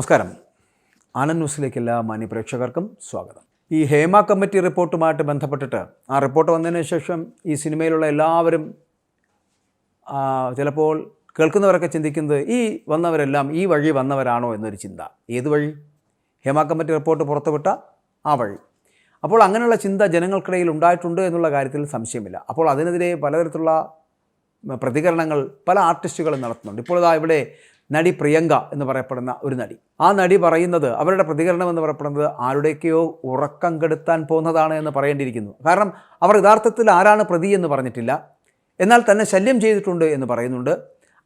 നമസ്കാരം. ആനന്ദ് ന്യൂസിലേക്ക് എല്ലാ മാന്യപ്രേക്ഷകർക്കും സ്വാഗതം. ഈ ഹേമ കമ്മിറ്റി റിപ്പോർട്ടുമായിട്ട് ബന്ധപ്പെട്ടിട്ട് ആ റിപ്പോർട്ട് വന്നതിന് ശേഷം ഈ സിനിമയിലുള്ള എല്ലാവരും ചിലപ്പോൾ കേൾക്കുന്നവരൊക്കെ ചിന്തിക്കുന്നത് ഈ വന്നവരെല്ലാം ഈ വഴി വന്നവരാണോ എന്നൊരു ചിന്ത. ഏത് വഴി? ഹേമ കമ്മിറ്റി റിപ്പോർട്ട് പുറത്തുവിട്ട ആ വഴി. അപ്പോൾ അങ്ങനെയുള്ള ചിന്ത ജനങ്ങൾക്കിടയിൽ ഉണ്ടായിട്ടുണ്ട് എന്നുള്ള കാര്യത്തിൽ സംശയമില്ല. അപ്പോൾ അതിനെതിരെ പലതരത്തിലുള്ള പ്രതികരണങ്ങൾ പല ആർട്ടിസ്റ്റുകളും നടത്തുന്നുണ്ട്. ഇപ്പോൾ ഇവിടെ നടി പ്രിയങ്ക എന്ന് പറയപ്പെടുന്ന ഒരു നടി, ആ നടി പറയുന്നത്, അവരുടെ പ്രതികരണം എന്ന് പറയപ്പെടുന്നത് ആരുടെയൊക്കെയോ ഉറക്കം കെടുത്താൻ പോകുന്നതാണ് എന്ന് പറയേണ്ടിയിരിക്കുന്നു. കാരണം അവർ യഥാർത്ഥത്തിൽ ആരാണ് പ്രതി എന്ന് പറഞ്ഞിട്ടില്ല, എന്നാൽ തന്നെ ശല്യം ചെയ്തിട്ടുണ്ട് എന്ന് പറയുന്നുണ്ട്.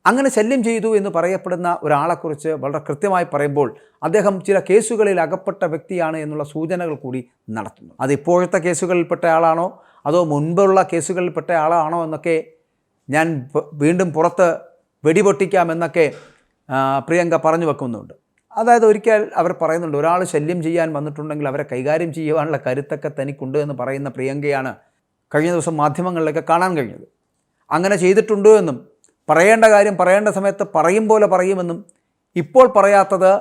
അങ്ങനെ ശല്യം ചെയ്തു എന്ന് പറയപ്പെടുന്ന ഒരാളെക്കുറിച്ച് വളരെ കൃത്യമായി പറയുമ്പോൾ അദ്ദേഹം ചില കേസുകളിൽ അകപ്പെട്ട വ്യക്തിയാണ് എന്നുള്ള സൂചനകൾ കൂടി നടത്തുന്നു. അത് ഇപ്പോഴത്തെ കേസുകളിൽപ്പെട്ട ആളാണോ അതോ മുൻപുള്ള കേസുകളിൽപ്പെട്ട ആളാണോ എന്നൊക്കെ ഞാൻ വീണ്ടും പുറത്ത് വെടിപൊട്ടിക്കാമെന്നൊക്കെ പ്രിയങ്ക പറഞ്ഞു വെക്കുന്നുണ്ട്. അതായത് ഒരിക്കൽ അവർ പറയുന്നുണ്ട്, ഒരാൾ ശല്യം ചെയ്യാൻ വന്നിട്ടുണ്ടെങ്കിൽ അവരെ കൈകാര്യം ചെയ്യുവാനുള്ള കരുത്തൊക്കെ തനിക്കുണ്ട് എന്ന് പറയുന്ന പ്രിയങ്കയാണ് കഴിഞ്ഞ ദിവസം മാധ്യമങ്ങളിലൊക്കെ കാണാൻ കഴിഞ്ഞത്. അങ്ങനെ ചെയ്തിട്ടുണ്ട് എന്നും പറയേണ്ട കാര്യം പറയേണ്ട സമയത്ത് പറയും പോലെ പറയുമെന്നും ഇപ്പോൾ പറയാത്തത്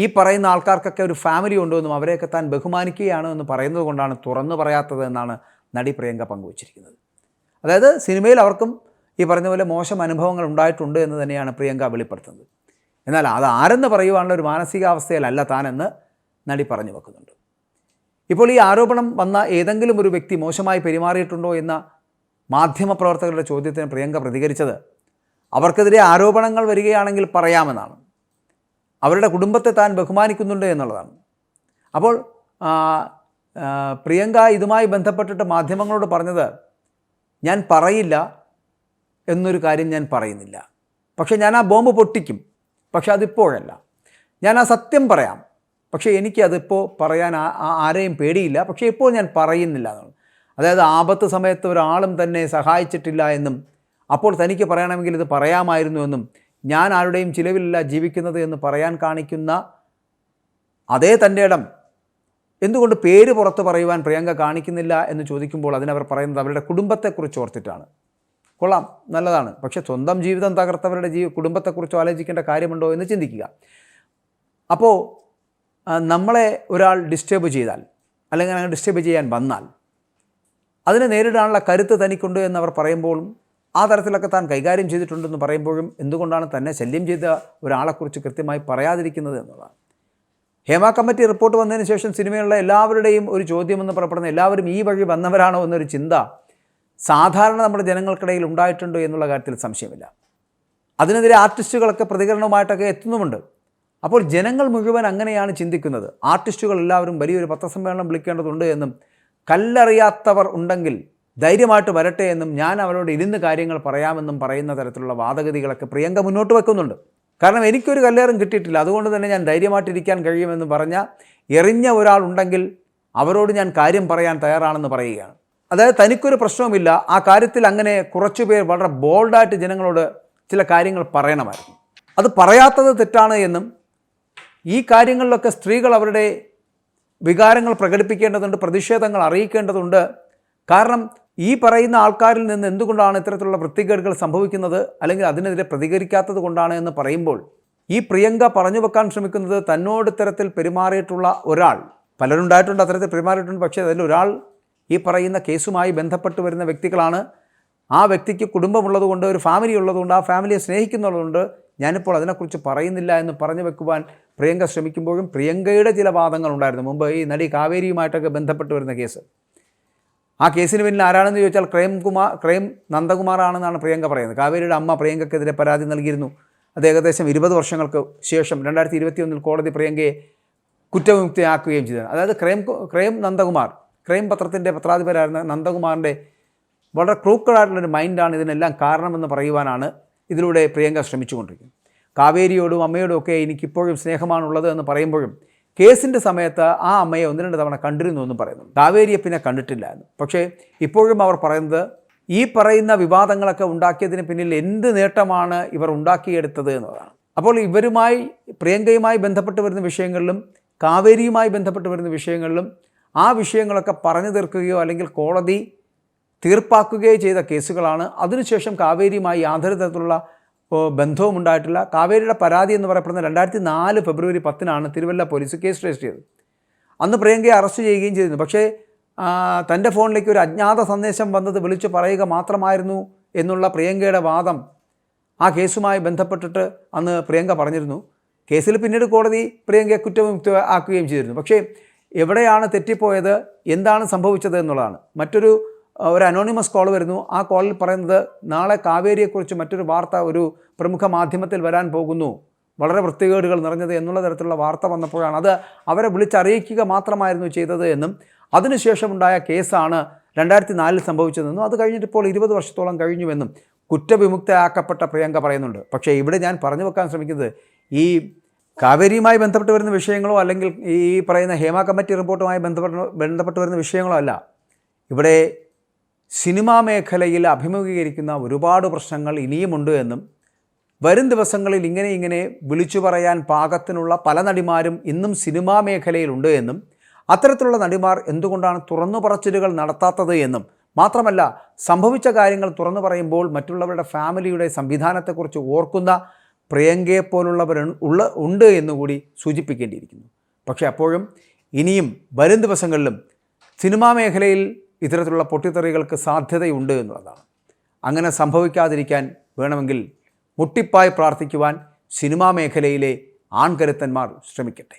ഈ പറയുന്ന ആൾക്കാർക്കൊക്കെ ഒരു ഫാമിലി ഉണ്ടെന്നും അവരെയൊക്കെ താൻ ബഹുമാനിക്കുകയാണ് എന്ന് പറയുന്നത് കൊണ്ടാണ് തുറന്നു പറയാത്തത് എന്നാണ് നടി പ്രിയങ്ക പങ്കുവച്ചിരിക്കുന്നത്. അതായത് സിനിമയിൽ അവർക്കും ഈ പറഞ്ഞ പോലെ മോശം അനുഭവങ്ങൾ ഉണ്ടായിട്ടുണ്ട് എന്ന് തന്നെയാണ് പ്രിയങ്ക വെളിപ്പെടുത്തുന്നത്. എന്നാൽ അത് ആരെന്ന് പറയുവാനുള്ള ഒരു മാനസികാവസ്ഥയിലല്ല താനെന്ന് നടി പറഞ്ഞു വെക്കുന്നുണ്ട്. ഇപ്പോൾ ഈ ആരോപണം വന്ന ഏതെങ്കിലും ഒരു വ്യക്തി മോശമായി പെരുമാറിയിട്ടുണ്ടോ എന്ന മാധ്യമപ്രവർത്തകരുടെ ചോദ്യത്തിന് പ്രിയങ്ക പ്രതികരിച്ചത്, അവർക്കെതിരെ ആരോപണങ്ങൾ വരികയാണെങ്കിൽ പറയാമെന്നാണ്, അവരുടെ കുടുംബത്തെ താൻ ബഹുമാനിക്കുന്നുണ്ട് എന്നുള്ളതാണ്. അപ്പോൾ പ്രിയങ്ക ഇതുമായി ബന്ധപ്പെട്ടിട്ട് മാധ്യമങ്ങളോട് പറഞ്ഞത്, ഞാൻ പറയില്ല എന്നൊരു കാര്യം ഞാൻ പറയുന്നില്ല, പക്ഷേ ഞാൻ ആ ബോംബ് പൊട്ടിക്കും, പക്ഷെ അതിപ്പോഴല്ല. ഞാൻ ആ സത്യം പറയാം, പക്ഷേ എനിക്കതിപ്പോൾ പറയാൻ ആരെയും പേടിയില്ല, പക്ഷേ ഇപ്പോൾ ഞാൻ പറയുന്നില്ല എന്നാണ്. അതായത് ആപത്ത് സമയത്ത് ഒരാളും തന്നെ സഹായിച്ചിട്ടില്ല എന്നും അപ്പോൾ തനിക്ക് പറയണമെങ്കിൽ ഇത് പറയാമായിരുന്നു എന്നും ഞാൻ ആരുടെയും ചിലവിലല്ല ജീവിക്കുന്നത് എന്ന് പറയാൻ കാണിക്കുന്ന അതേ തൻ്റെ ഇടം എന്തുകൊണ്ട് പേര് പുറത്ത് പറയുവാൻ പ്രിയങ്ക കാണിക്കുന്നില്ല എന്ന് ചോദിക്കുമ്പോൾ അതിനവർ പറയുന്നത് അവരുടെ കുടുംബത്തെക്കുറിച്ച് ഓർത്തിട്ടാണ്. കൊള്ളാം, നല്ലതാണ്. പക്ഷേ സ്വന്തം ജീവിതം തകർത്തവരുടെ കുടുംബത്തെക്കുറിച്ച് ആലോചിക്കേണ്ട കാര്യമുണ്ടോ എന്ന് ചിന്തിക്കുക. അപ്പോൾ നമ്മളെ ഒരാൾ ഡിസ്റ്റർബ് ചെയ്താൽ അല്ലെങ്കിൽ അങ്ങനെ ഡിസ്റ്റർബ് ചെയ്യാൻ വന്നാൽ അതിനെ നേരിടാനുള്ള കരുത്ത് തനിക്കുണ്ട് എന്നവർ പറയുമ്പോഴും ആ തരത്തിലൊക്കെ താൻ കൈകാര്യം ചെയ്തിട്ടുണ്ടെന്ന് പറയുമ്പോഴും എന്തുകൊണ്ടാണ് തന്നെ ശല്യം ചെയ്ത ഒരാളെക്കുറിച്ച് കൃത്യമായി പറയാതിരിക്കുന്നത് എന്നുള്ളതാണ്. ഹേമ കമ്മിറ്റി റിപ്പോർട്ട് വന്നതിന് ശേഷം സിനിമയിലുള്ള എല്ലാവരുടെയും ഒരു ചോദ്യമെന്ന് പറയപ്പെടുന്ന എല്ലാവരും ഈ വഴി വന്നവരാണോ എന്നൊരു ചിന്ത സാധാരണ നമ്മുടെ ജനങ്ങൾക്കിടയിൽ ഉണ്ടായിട്ടുണ്ട് എന്നുള്ള കാര്യത്തിൽ സംശയമില്ല. അതിനെതിരെ ആർട്ടിസ്റ്റുകളൊക്കെ പ്രതികരണവുമായിട്ടൊക്കെ എത്തുന്നുമുണ്ട്. അപ്പോൾ ജനങ്ങൾ മുഴുവൻ അങ്ങനെയാണ് ചിന്തിക്കുന്നത്. ആർട്ടിസ്റ്റുകൾ എല്ലാവരും വലിയൊരു പത്രസമ്മേളനം വിളിക്കേണ്ടതുണ്ട് എന്നും കല്ലറിയാത്തവർ ഉണ്ടെങ്കിൽ ധൈര്യമായിട്ട് വരട്ടെ എന്നും ഞാൻ അവരോട് ഇരുന്ന് കാര്യങ്ങൾ പറയാമെന്നും പറയുന്ന തരത്തിലുള്ള വാദഗതികളൊക്കെ പ്രിയങ്ക മുന്നോട്ട് വെക്കുന്നുണ്ട്. കാരണം എനിക്കൊരു കല്ലേറും കിട്ടിയിട്ടില്ല, അതുകൊണ്ട് തന്നെ ഞാൻ ധൈര്യമായിട്ടിരിക്കാൻ കഴിയുമെന്ന് പറഞ്ഞ എറിഞ്ഞ ഒരാളുണ്ടെങ്കിൽ അവരോട് ഞാൻ കാര്യം പറയാൻ തയ്യാറാണെന്ന് പറയുകയാണ്. അതായത് തനിക്കൊരു പ്രശ്നവുമില്ല, ആ കാര്യത്തിൽ അങ്ങനെ കുറച്ചുപേർ വളരെ ബോൾഡായിട്ട് ജനങ്ങളോട് ചില കാര്യങ്ങൾ പറയണമായിരുന്നു. അത് പറയാത്തത് തെറ്റാണ് എന്നും ഈ കാര്യങ്ങളിലൊക്കെ സ്ത്രീകൾ അവരുടെ വികാരങ്ങൾ പ്രകടിപ്പിക്കേണ്ടതുണ്ട്, പ്രതിഷേധങ്ങൾ അറിയിക്കേണ്ടതുണ്ട്. കാരണം ഈ പറയുന്ന ആൾക്കാരിൽ നിന്ന് എന്തുകൊണ്ടാണ് ഇത്തരത്തിലുള്ള വൃത്തികേടുകൾ സംഭവിക്കുന്നത് അല്ലെങ്കിൽ അതിനെതിരെ പ്രതികരിക്കാത്തത് കൊണ്ടാണ് എന്ന് പറയുമ്പോൾ ഈ പ്രിയങ്ക പറഞ്ഞു വെക്കാൻ ശ്രമിക്കുന്നത് തന്നോട് ഇത്തരത്തിൽ പെരുമാറിയിട്ടുള്ള ഒരാൾ, പലരുണ്ടായിട്ടുണ്ട് അത്തരത്തിൽ പെരുമാറിയിട്ടുണ്ട്, പക്ഷേ അതിലൊരാൾ ഈ പറയുന്ന കേസുമായി ബന്ധപ്പെട്ട് വരുന്ന വ്യക്തികളാണ്. ആ വ്യക്തിക്ക് കുടുംബമുള്ളതുകൊണ്ട്, ഒരു ഫാമിലി ഉള്ളതുകൊണ്ട്, ആ ഫാമിലിയെ സ്നേഹിക്കുന്നുള്ളതുകൊണ്ട് ഞാനിപ്പോൾ അതിനെക്കുറിച്ച് പറയുന്നില്ല എന്ന് പറഞ്ഞു വെക്കുവാൻ പ്രിയങ്ക ശ്രമിക്കുമ്പോഴും പ്രിയങ്കയുടെ ചില വാദങ്ങളുണ്ടായിരുന്നു. മുമ്പ് ഈ നടി കാവേരിയുമായിട്ടൊക്കെ ബന്ധപ്പെട്ട് വരുന്ന കേസ്, ആ കേസിന് പിന്നിൽ ആരാണെന്ന് ചോദിച്ചാൽ ക്രൈം നന്ദകുമാറാണെന്നാണ് പ്രിയങ്ക പറയുന്നത്. കാവേരിയുടെ അമ്മ പ്രിയങ്കയ്ക്കെതിരെ പരാതി നൽകിയിരുന്നു. അത് ഏകദേശം 20 വർഷങ്ങൾക്ക് ശേഷം 2021 കോടതി പ്രിയങ്കയെ കുറ്റവിമുക്തയാക്കുകയും ചെയ്തത്. അതായത് ക്രൈം നന്ദകുമാർ, ക്രൈം പത്രത്തിൻ്റെ പത്രാധിപരായിരുന്ന നന്ദകുമാറിൻ്റെ വളരെ ക്രൂക്കഡായിട്ടുള്ളൊരു മൈൻഡാണ് ഇതിനെല്ലാം കാരണമെന്ന് പറയുവാനാണ് ഇതിലൂടെ പ്രിയങ്ക ശ്രമിച്ചുകൊണ്ടിരിക്കുന്നത്. കാവേരിയോടും അമ്മയോടും ഒക്കെ എനിക്കിപ്പോഴും സ്നേഹമാണുള്ളത് എന്ന് പറയുമ്പോഴും കേസിൻ്റെ സമയത്ത് ആ അമ്മയെ 1-2 തവണ കണ്ടിരുന്നു എന്നും പറയുന്നു. കാവേരിയെ പിന്നെ കണ്ടിട്ടില്ല എന്ന്. പക്ഷേ ഇപ്പോഴും അവർ പറയുന്നത് ഈ പറയുന്ന വിവാദങ്ങളൊക്കെ ഉണ്ടാക്കിയതിന് പിന്നിൽ എന്ത് നേട്ടമാണ് ഇവർ ഉണ്ടാക്കിയെടുത്തത് എന്നതാണ്. അപ്പോൾ ഇവരുമായി, പ്രിയങ്കയുമായി ബന്ധപ്പെട്ട് വരുന്ന വിഷയങ്ങളിലും കാവേരിയുമായി ബന്ധപ്പെട്ട് വരുന്ന വിഷയങ്ങളിലും ആ വിഷയങ്ങളൊക്കെ പറഞ്ഞു തീർക്കുകയോ അല്ലെങ്കിൽ കോടതി തീർപ്പാക്കുകയോ ചെയ്ത കേസുകളാണ്. അതിനുശേഷം കാവേരിയുമായി യാതൊരു തരത്തിലുള്ള ബന്ധവും ഉണ്ടായിട്ടില്ല. കാവേരിയുടെ പരാതി എന്ന് പറയപ്പെടുന്ന 2004 ഫെബ്രുവരി 10 തിരുവല്ല പോലീസ് കേസ് രജിസ്റ്റർ ചെയ്തത്. അന്ന് പ്രിയങ്കയെ അറസ്റ്റ് ചെയ്യുകയും ചെയ്തിരുന്നു. പക്ഷേ തൻ്റെ ഫോണിലേക്ക് ഒരു അജ്ഞാത സന്ദേശം വന്നത് വിളിച്ചു പറയുക മാത്രമായിരുന്നു എന്നുള്ള പ്രിയങ്കയുടെ വാദം ആ കേസുമായി ബന്ധപ്പെട്ടിട്ട് അന്ന് പ്രിയങ്ക പറഞ്ഞിരുന്നു. കേസിൽ പിന്നീട് കോടതി പ്രിയങ്കയെ കുറ്റവിമുക്ത ആക്കുകയും ചെയ്തിരുന്നു. പക്ഷേ എവിടെയാണ് തെറ്റിപ്പോയത്, എന്താണ് സംഭവിച്ചത് എന്നുള്ളതാണ്. ഒരു അനോണിമസ് കോൾ വരുന്നു. ആ കോളിൽ പറയുന്നത് നാളെ കാവേരിയെക്കുറിച്ച് മറ്റൊരു വാർത്ത ഒരു പ്രമുഖ മാധ്യമത്തിൽ വരാൻ പോകുന്നു, വളരെ വൃത്തികേടുകൾ നിറഞ്ഞത് എന്നുള്ള തരത്തിലുള്ള വാർത്ത വന്നപ്പോഴാണ് അത് അവരെ വിളിച്ചറിയിക്കുക മാത്രമായിരുന്നു ചെയ്തത് എന്നും അതിനുശേഷമുണ്ടായ കേസാണ് 2004 സംഭവിച്ചതെന്നും അത് കഴിഞ്ഞിട്ട് ഇപ്പോൾ 20 വർഷത്തോളം കഴിഞ്ഞുവെന്നും കുറ്റവിമുക്തയാക്കപ്പെട്ട പ്രിയങ്ക പറയുന്നുണ്ട്. പക്ഷേ ഇവിടെ ഞാൻ പറഞ്ഞു വെക്കാൻ ശ്രമിക്കുന്നത് ഈ കാവേരിയുമായി ബന്ധപ്പെട്ട് വരുന്ന വിഷയങ്ങളോ അല്ലെങ്കിൽ ഈ പറയുന്ന ഹേമ കമ്മിറ്റി റിപ്പോർട്ടുമായി ബന്ധപ്പെട്ട് വരുന്ന വിഷയങ്ങളോ അല്ല. ഇവിടെ സിനിമാ മേഖലയിൽ അഭിമുഖീകരിക്കുന്ന ഒരുപാട് പ്രശ്നങ്ങൾ ഇനിയുമുണ്ട് എന്നും വരും ദിവസങ്ങളിൽ ഇങ്ങനെ വിളിച്ചു പറയാൻ പാകത്തിനുള്ള പല നടിമാരും ഇന്നും സിനിമാ മേഖലയിലുണ്ട് എന്നും അത്തരത്തിലുള്ള നടിമാർ എന്തുകൊണ്ടാണ് തുറന്നു പറച്ചിലുകൾ നടത്താത്തത് എന്നും മാത്രമല്ല സംഭവിച്ച കാര്യങ്ങൾ തുറന്നു പറയുമ്പോൾ മറ്റുള്ളവരുടെ ഫാമിലിയുടെ സംവിധാനത്തെക്കുറിച്ച് ഓർക്കുന്ന പ്രിയങ്കയെപ്പോലുള്ളവർ ഉണ്ട് എന്നുകൂടി സൂചിപ്പിക്കേണ്ടിയിരിക്കുന്നു. പക്ഷേ അപ്പോഴും ഇനിയും വരും ദിവസങ്ങളിലും സിനിമാ മേഖലയിൽ ഇത്തരത്തിലുള്ള പൊട്ടിത്തെറികൾക്ക് സാധ്യതയുണ്ട് എന്നുള്ളതാണ്. അങ്ങനെ സംഭവിക്കാതിരിക്കാൻ വേണമെങ്കിൽ മുട്ടിപ്പായി പ്രാർത്ഥിക്കുവാൻ സിനിമാ മേഖലയിലെ ആൺകരുത്തന്മാർ ശ്രമിക്കട്ടെ.